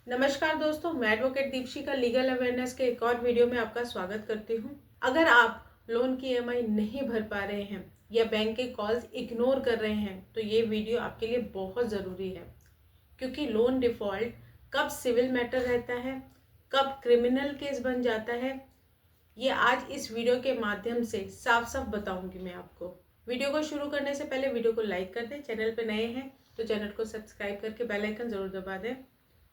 नमस्कार दोस्तों, मैं एडवोकेट दीपशिका लीगल अवेयरनेस के एक और वीडियो में आपका स्वागत करती हूं। अगर आप लोन की ईएमआई नहीं भर पा रहे हैं या बैंक के कॉल्स इग्नोर कर रहे हैं तो ये वीडियो आपके लिए बहुत ज़रूरी है, क्योंकि लोन डिफ़ॉल्ट कब सिविल मैटर रहता है, कब क्रिमिनल केस बन जाता है, ये आज इस वीडियो के माध्यम से साफ साफ बताऊंगी मैं आपको। वीडियो को शुरू करने से पहले वीडियो को लाइक कर दें, चैनल पर नए हैं तो चैनल को सब्सक्राइब करके बेल आइकन ज़रूर दबा दें,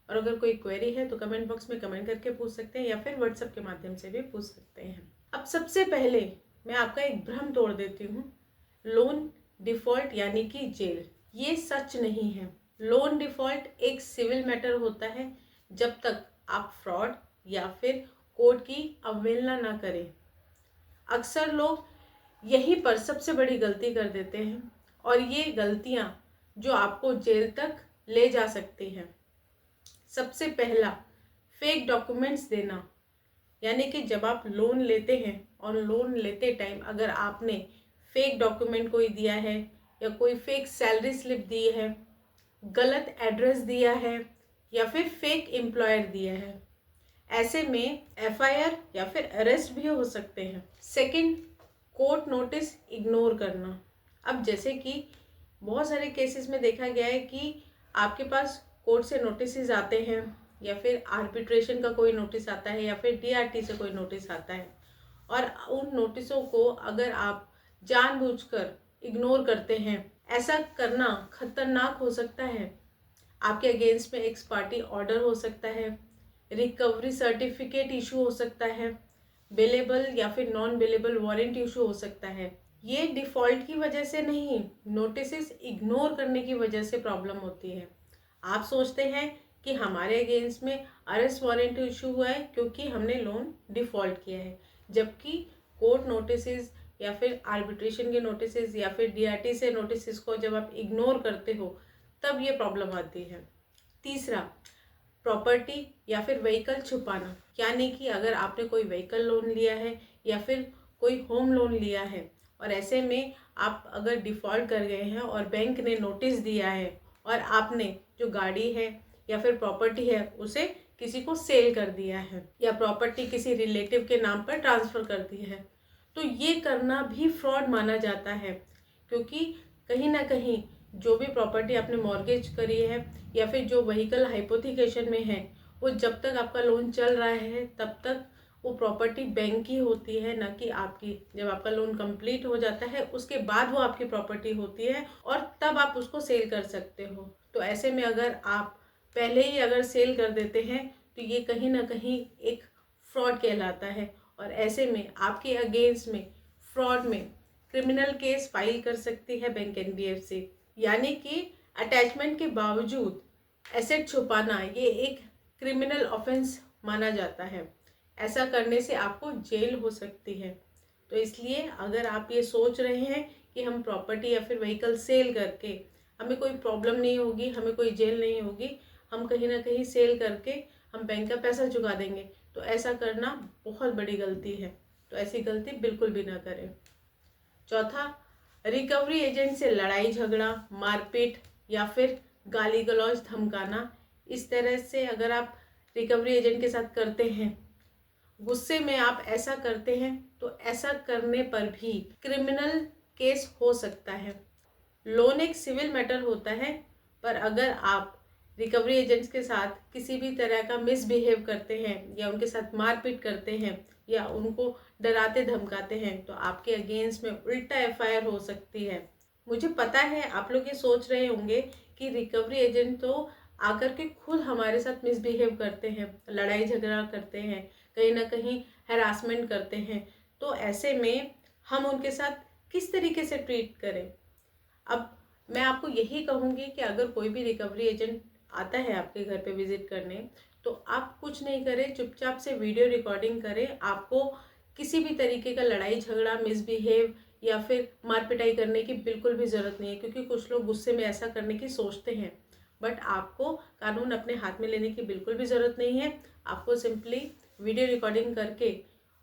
और अगर कोई क्वेरी है तो कमेंट बॉक्स में कमेंट करके पूछ सकते हैं या फिर व्हाट्सएप के माध्यम से भी पूछ सकते हैं। अब सबसे पहले मैं आपका एक भ्रम तोड़ देती हूँ। लोन डिफ़ॉल्ट यानी कि जेल, ये सच नहीं है। लोन डिफ़ॉल्ट एक सिविल मैटर होता है जब तक आप फ्रॉड या फिर कोर्ट की अवहेलना ना करें। अक्सर लोग यहीं पर सबसे बड़ी गलती कर देते हैं और ये गलतियाँ जो आपको जेल तक ले जा सकती हैं। सबसे पहला, फेक डॉक्यूमेंट्स देना, यानी कि जब आप लोन लेते हैं और लोन लेते टाइम अगर आपने फेक डॉक्यूमेंट कोई दिया है या कोई फेक सैलरी स्लिप दी है, गलत एड्रेस दिया है या फिर फेक एम्प्लॉयर दिया है, ऐसे में एफआईआर या फिर अरेस्ट भी हो सकते हैं। सेकंड, कोर्ट नोटिस इग्नोर करना। अब जैसे कि बहुत सारे केसेस में देखा गया है कि आपके पास कोर्ट से नोटिस आते हैं या फिर आर्बिट्रेशन का कोई नोटिस आता है या फिर डीआरटी से कोई नोटिस आता है, और उन नोटिसों को अगर आप जानबूझकर इग्नोर करते हैं, ऐसा करना खतरनाक हो सकता है। आपके अगेंस्ट में एक्स पार्टी ऑर्डर हो सकता है, रिकवरी सर्टिफिकेट इशू हो सकता है, बेलेबल या फिर नॉन बेलेबल वारंट इशू हो सकता है। ये डिफ़ॉल्ट की वजह से नहीं, नोटिस इग्नोर करने की वजह से प्रॉब्लम होती है। आप सोचते हैं कि हमारे अगेंस्ट में अरेस्ट वारंट इशू हुआ है क्योंकि हमने लोन डिफ़ॉल्ट किया है, जबकि कोर्ट नोटिस या फिर आर्बिट्रेशन के नोटिस या फिर डीआरटी से नोटिस को जब आप इग्नोर करते हो तब ये प्रॉब्लम आती है। तीसरा, प्रॉपर्टी या फिर व्हीकल छुपाना, यानी कि अगर आपने कोई व्हीकल लोन लिया है या फिर कोई होम लोन लिया है और ऐसे में आप अगर डिफ़ॉल्ट कर गए हैं और बैंक ने नोटिस दिया है और आपने जो गाड़ी है या फिर प्रॉपर्टी है उसे किसी को सेल कर दिया है या प्रॉपर्टी किसी रिलेटिव के नाम पर ट्रांसफ़र कर दी है, तो ये करना भी फ्रॉड माना जाता है। क्योंकि कहीं ना कहीं जो भी प्रॉपर्टी आपने मॉर्गेज करी है या फिर जो व्हीकल हाइपोथिकेशन में है, वो जब तक आपका लोन चल रहा है तब तक वो प्रॉपर्टी बैंक की होती है, ना कि आपकी। जब आपका लोन कंप्लीट हो जाता है उसके बाद वो आपकी प्रॉपर्टी होती है और तब आप उसको सेल कर सकते हो। तो ऐसे में अगर आप पहले ही अगर सेल कर देते हैं तो ये कहीं ना कहीं एक फ्रॉड कहलाता है, और ऐसे में आपके अगेंस्ट में फ्रॉड में क्रिमिनल केस फाइल कर सकती है बैंक एनबीएफसी। यानी कि अटैचमेंट के बावजूद एसेट छुपाना ये एक क्रिमिनल ऑफेंस माना जाता है। ऐसा करने से आपको जेल हो सकती है। तो इसलिए अगर आप ये सोच रहे हैं कि हम प्रॉपर्टी या फिर व्हीकल सेल करके हमें कोई प्रॉब्लम नहीं होगी, हमें कोई जेल नहीं होगी, हम कहीं ना कहीं सेल करके हम बैंक का पैसा चुका देंगे, तो ऐसा करना बहुत बड़ी गलती है। तो ऐसी गलती बिल्कुल भी ना करें। चौथा, रिकवरी एजेंट से लड़ाई झगड़ा, मारपीट या फिर गाली गलौज, धमकाना। इस तरह से अगर आप रिकवरी एजेंट के साथ करते हैं, गुस्से में आप ऐसा करते हैं, तो ऐसा करने पर भी क्रिमिनल केस हो सकता है। लोन एक सिविल मैटर होता है, पर अगर आप रिकवरी एजेंट्स के साथ किसी भी तरह का मिसबिहेव करते हैं या उनके साथ मारपीट करते हैं या उनको डराते धमकाते हैं, तो आपके अगेंस्ट में उल्टा एफआईआर हो सकती है। मुझे पता है आप लोग ये सोच रहे होंगे कि रिकवरी एजेंट तो आकर के खुद हमारे साथ मिसबिहेव करते हैं, लड़ाई झगड़ा करते हैं, कहीं ना कहीं हैरासमेंट करते हैं, तो ऐसे में हम उनके साथ किस तरीके से ट्रीट करें। अब मैं आपको यही कहूँगी कि अगर कोई भी रिकवरी एजेंट आता है आपके घर पे विजिट करने, तो आप कुछ नहीं करें, चुपचाप से वीडियो रिकॉर्डिंग करें। आपको किसी भी तरीके का लड़ाई झगड़ा, मिसबिहेव या फिर मार पिटाई करने की बिल्कुल भी ज़रूरत नहीं है, क्योंकि कुछ लोग गुस्से में ऐसा करने की सोचते हैं। बट आपको कानून अपने हाथ में लेने की बिल्कुल भी ज़रूरत नहीं है। आपको सिंपली वीडियो रिकॉर्डिंग करके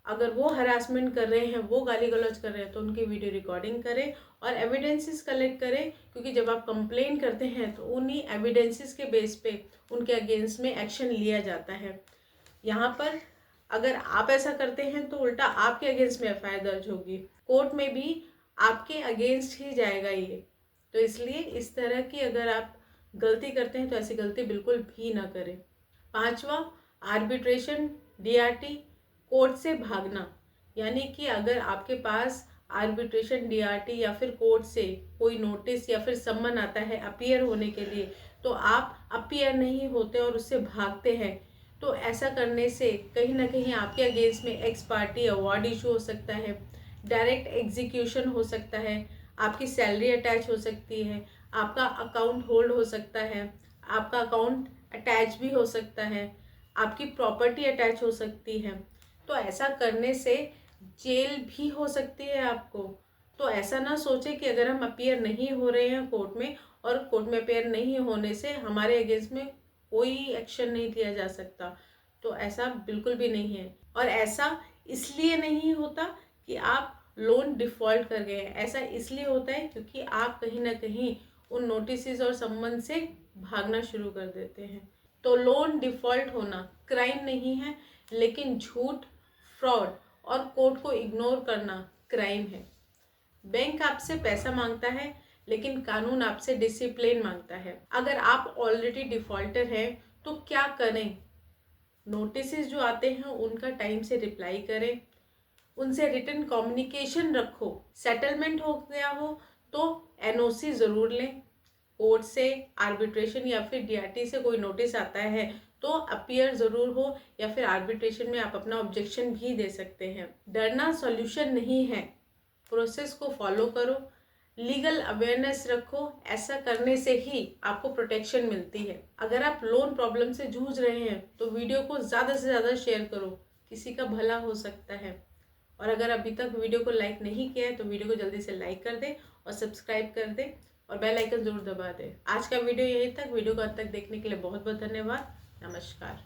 अगर वो हरासमेंट कर रहे हैं, वो गाली गलौज कर रहे हैं, तो उनकी वीडियो रिकॉर्डिंग करें और एविडेंसेस कलेक्ट करें, क्योंकि जब आप कंप्लेन करते हैं तो उन्हीं एविडेंसेस के बेस पे उनके अगेंस्ट में एक्शन लिया जाता है। यहाँ पर अगर आप ऐसा करते हैं तो उल्टा आपके अगेंस्ट में एफआईआर दर्ज होगी, कोर्ट में भी आपके अगेंस्ट ही जाएगा ये। तो इसलिए इस तरह की अगर आप गलती करते हैं तो ऐसी गलती बिल्कुल भी ना करें। 5वां, आर्बिट्रेशन, डीआरटी, कोर्ट से भागना। यानी कि अगर आपके पास आर्बिट्रेशन, डीआरटी या फिर कोर्ट से कोई नोटिस या फिर सम्मन आता है अपीयर होने के लिए, तो आप अपीयर नहीं होते और उससे भागते हैं, तो ऐसा करने से कहीं ना कहीं आपके अगेंस्ट में एक्स पार्टी अवार्ड इशू हो सकता है, डायरेक्ट एग्जीक्यूशन हो सकता है, आपकी सैलरी अटैच हो सकती है, आपका अकाउंट होल्ड हो सकता है, आपका अकाउंट अटैच भी हो सकता है, आपकी प्रॉपर्टी अटैच हो सकती है। तो ऐसा करने से जेल भी हो सकती है आपको। तो ऐसा ना सोचे कि अगर हम अपीयर नहीं हो रहे हैं कोर्ट में और कोर्ट में अपीयर नहीं होने से हमारे अगेंस्ट में कोई एक्शन नहीं लिया जा सकता, तो ऐसा बिल्कुल भी नहीं है। और ऐसा इसलिए नहीं होता कि आप लोन डिफ़ॉल्ट कर गए हैं, ऐसा इसलिए होता है क्योंकि आप कहीं ना कहीं उन नोटिस और सम्मन से भागना शुरू कर देते हैं। तो लोन डिफ़ॉल्ट होना क्राइम नहीं है, लेकिन झूठ, फ्रॉड और कोर्ट को इग्नोर करना क्राइम है। बैंक आपसे पैसा मांगता है, लेकिन कानून आपसे डिसिप्लिन मांगता है। अगर आप ऑलरेडी डिफॉल्टर हैं तो क्या करें? नोटिस जो आते हैं उनका टाइम से रिप्लाई करें, उनसे रिटन कम्युनिकेशन रखो। सेटलमेंट हो गया हो तो एनओसी ज़रूर लें। कोर्ट से, आर्बिट्रेशन या फिर डीआरटी से कोई नोटिस आता है तो अपीयर ज़रूर हो, या फिर आर्बिट्रेशन में आप अपना ऑब्जेक्शन भी दे सकते हैं। डरना सॉल्यूशन नहीं है, प्रोसेस को फॉलो करो, लीगल अवेयरनेस रखो। ऐसा करने से ही आपको प्रोटेक्शन मिलती है। अगर आप लोन प्रॉब्लम से जूझ रहे हैं तो वीडियो को ज़्यादा से ज़्यादा शेयर करो, किसी का भला हो सकता है। और अगर अभी तक वीडियो को लाइक नहीं किया है तो वीडियो को जल्दी से लाइक कर दें और सब्सक्राइब कर दें और बेल आइकन ज़रूर दबा दें। आज का वीडियो यहीं तक। वीडियो को अंत तक देखने के लिए बहुत बहुत धन्यवाद। नमस्कार।